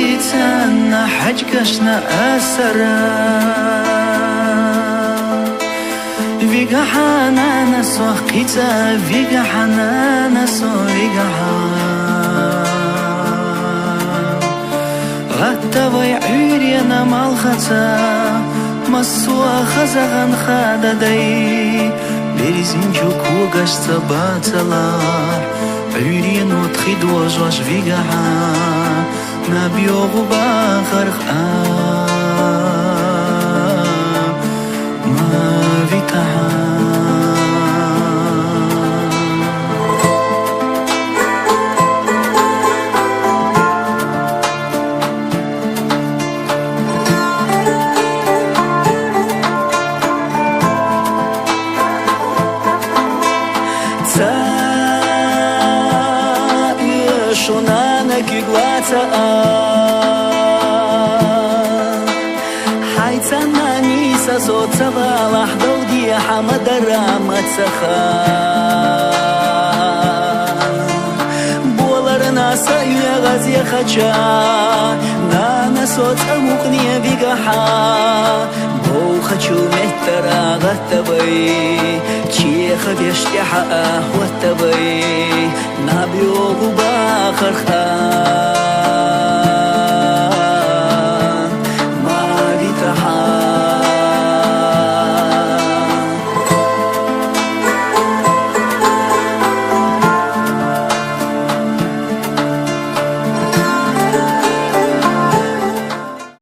حيتنا حجكشنا أسرا فيقا حنانا سوقيتا فيقا حنانا سوقيقا غطبي عيرينا مالختا مسوا خزغن خاددي برزين جوكو قشتا باتلا عيرينو تخيدو جوش فيقا نبيوغو باخرخ ما فيتها حيتنا نيسا صوت صباح دودي حمد الرامة سخا بولرنا سايا غازي خجا نانا صوت أموقني بيقحا بو خجو مهترا غتبي چيخ بيشتحا وتبي نابيوغو باخر خا